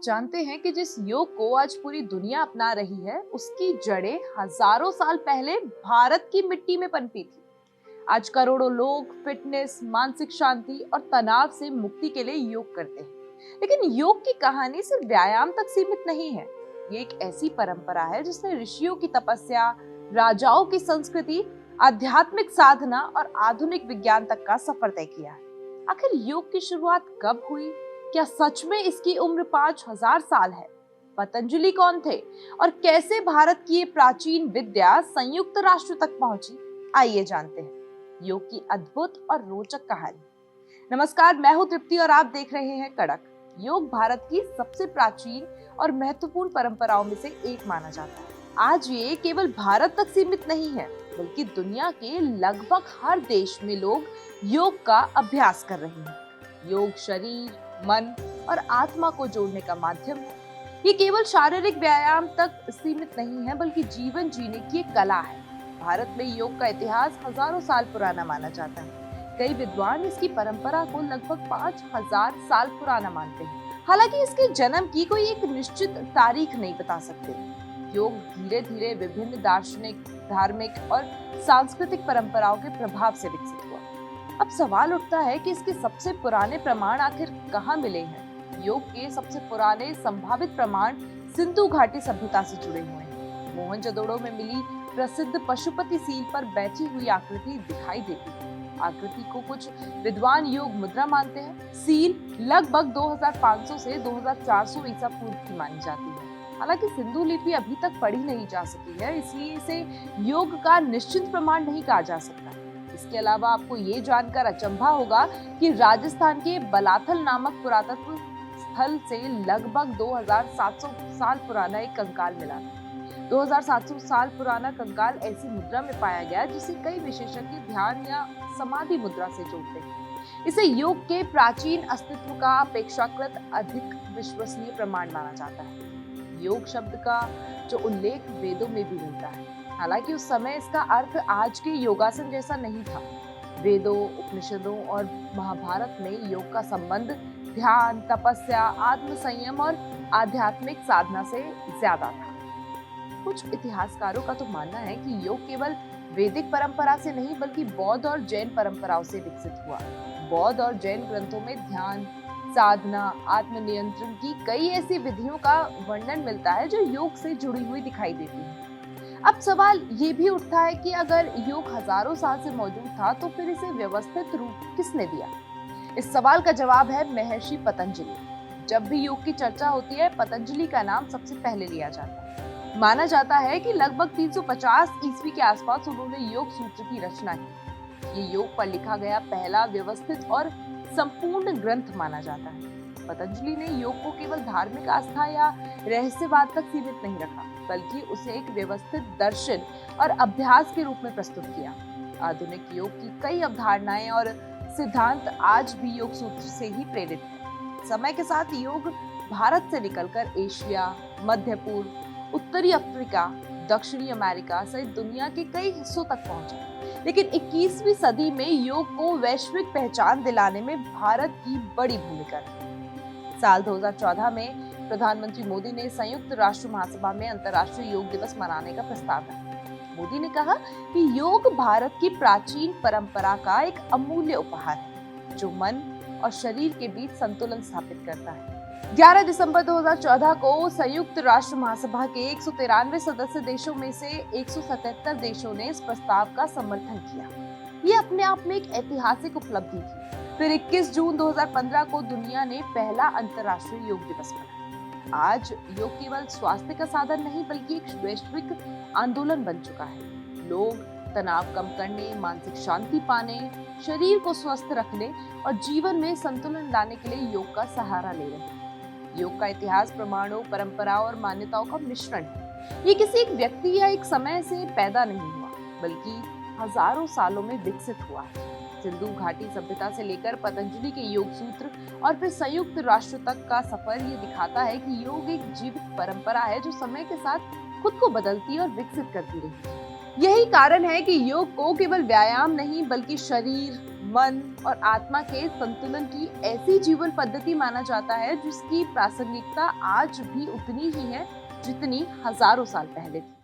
जानते हैं कि जिस योग को आज पूरी दुनिया अपना रही है, उसकी जड़ें हजारों साल पहले भारत की मिट्टी में पनपी थी। आज करोड़ों लोग फिटनेस, मानसिक शांति और तनाव से मुक्ति के लिए योग करते हैं। लेकिन योग की कहानी सिर्फ व्यायाम तक सीमित नहीं है। ये एक ऐसी परंपरा है जिसने ऋषियों की तपस्या, राजाओं की संस्कृति, आध्यात्मिक साधना और आधुनिक विज्ञान तक का सफर तय किया है। आखिर योग की शुरुआत कब हुई? क्या सच में इसकी उम्र 5000 साल है? पतंजलि कौन थे और कैसे भारत की ये प्राचीन विद्या संयुक्त राष्ट्र तक पहुंची? आइए जानते हैं योग की अद्भुत और रोचक कहानी। नमस्कार, मैं हूं तृप्ति और आप देख रहे हैं कड़क। योग भारत की सबसे प्राचीन और महत्वपूर्ण परंपराओं में से एक माना जाता है। आज ये केवल भारत तक सीमित नहीं है, बल्कि दुनिया के लगभग हर देश में लोग योग का अभ्यास कर रहे हैं। योग शरीर, मन और आत्मा को जोड़ने का माध्यम है। ये केवल शारीरिक व्यायाम तक सीमित नहीं है, बल्कि जीवन जीने की एक कला है। भारत में योग का इतिहास हजारों साल पुराना माना जाता है। कई विद्वान इसकी परंपरा को लगभग 5000 साल पुराना मानते हैं। हालांकि इसके जन्म की कोई एक निश्चित तारीख नहीं बता सकते। योग धीरे धीरे विभिन्न दार्शनिक, धार्मिक और सांस्कृतिक परंपराओं के प्रभाव से विकसित हुआ। अब सवाल उठता है कि इसके सबसे पुराने प्रमाण आखिर कहाँ मिले हैं? योग के सबसे पुराने संभावित प्रमाण सिंधु घाटी सभ्यता से जुड़े हुए हैं। मोहनजोदड़ो में मिली प्रसिद्ध पशुपति सील पर बैठी हुई आकृति दिखाई देती है। आकृति को कुछ विद्वान योग मुद्रा मानते हैं। सील लगभग 2500 से 2400 ईसा पूर्व की मानी जाती है। हालांकि सिंधु लिपि अभी तक पढ़ी नहीं जा सकी है, इसलिए इसे योग का निश्चित प्रमाण नहीं कहा जा सकता। इसके अलावा आपको ये जानकर अचंभा होगा कि राजस्थान के बलाथल नामक पुरातत्व स्थल से लगभग 2700 साल पुराना एक कंकाल मिला। 2700 साल पुराना कंकाल ऐसी मुद्रा में पाया गया जिसे कई विशेषज्ञ ध्यान या समाधि मुद्रा से जोड़ते हैं। इसे योग के प्राचीन अस्तित्व का अपेक्षाकृत अधिक विश्वसनीय प्रमाण माना जाता है। योग शब्द का जो उल्लेख वेदों में भी मिलता है, हालांकि उस समय इसका अर्थ आज के योगासन जैसा नहीं था। वेदों, उपनिषदों और महाभारत में योग का संबंध ध्यान, तपस्या, आत्म संयम और आध्यात्मिक साधना से ज्यादा था। कुछ इतिहासकारों का तो मानना है कि योग केवल वैदिक परंपरा से नहीं, बल्कि बौद्ध और जैन परंपराओं से विकसित हुआ। बौद्ध और जैन ग्रंथों में ध्यान, साधना, आत्मनियंत्रण की कई ऐसी विधियों का वर्णन मिलता है जो योग से जुड़ी हुई दिखाई देती है। अब सवाल ये भी उठता है कि अगर योग हजारों साल से मौजूद था, तो फिर इसे व्यवस्थित रूप किसने दिया? इस सवाल का जवाब है महर्षि पतंजलि। जब भी योग की चर्चा होती है, पतंजलि का नाम सबसे पहले लिया जाता है। माना जाता है कि लगभग 350 ईस्वी के आसपास उन्होंने योग सूत्र की रचना की। ये योग पर लिखा गया पहला व्यवस्थित और संपूर्ण ग्रंथ माना जाता है। पतंजलि ने योग को केवल धार्मिक आस्था या रहस्यवाद तक सीमित नहीं रखा, बल्कि उसे एक व्यवस्थित दर्शन और अभ्यास के रूप में प्रस्तुत किया। आधुनिक योग की कई अवधारणाएं और सिद्धांत आज भी योग सूत्र से ही प्रेरित है। समय के साथ योग भारत से निकलकर एशिया, मध्य पूर्व, उत्तरी अफ्रीका, दक्षिणी अमेरिका सहित दुनिया के कई हिस्सों तक पहुंचा। लेकिन 21वीं सदी में योग को वैश्विक पहचान दिलाने में भारत की बड़ी भूमिका रही। साल 2014 में प्रधानमंत्री मोदी ने संयुक्त राष्ट्र महासभा में अंतर्राष्ट्रीय योग दिवस मनाने का प्रस्ताव रखा। मोदी ने कहा कि योग भारत की प्राचीन परंपरा का एक अमूल्य उपहार है, जो मन और शरीर के बीच संतुलन स्थापित करता है। 11 दिसंबर 2014 को संयुक्त राष्ट्र महासभा के 193 सदस्य देशों में से 177 देशों ने इस प्रस्ताव का समर्थन किया। ये अपने आप में एक ऐतिहासिक उपलब्धि थी। फिर 21 जून 2015 को दुनिया ने पहला अंतर्राष्ट्रीय योग दिवस मनाया। आज योग केवल स्वास्थ्य का साधन नहीं, बल्कि एक वैश्विक आंदोलन बन चुका है। लोग तनाव कम करने, मानसिक शांति पाने, शरीर को स्वस्थ रखने और जीवन में संतुलन लाने के लिए योग का सहारा ले रहे हैं। योग का इतिहास प्रमाणों, परंपराओं और मान्यताओं का मिश्रण है। ये किसी एक व्यक्ति या एक समय से पैदा नहीं हुआ, बल्कि हजारों सालों में विकसित हुआ है। सिंधु घाटी सभ्यता से लेकर पतंजलि के योग सूत्र और फिर संयुक्त राष्ट्र तक का सफर ये दिखाता है कि योग एक जीवित परंपरा है, जो समय के साथ खुद को बदलती और विकसित करती रही। यही कारण है कि योग को केवल व्यायाम नहीं, बल्कि शरीर, मन और आत्मा के संतुलन की ऐसी जीवन पद्धति माना जाता है जिसकी प्रासंगिकता आज भी उतनी ही है जितनी हजारों साल पहले थी।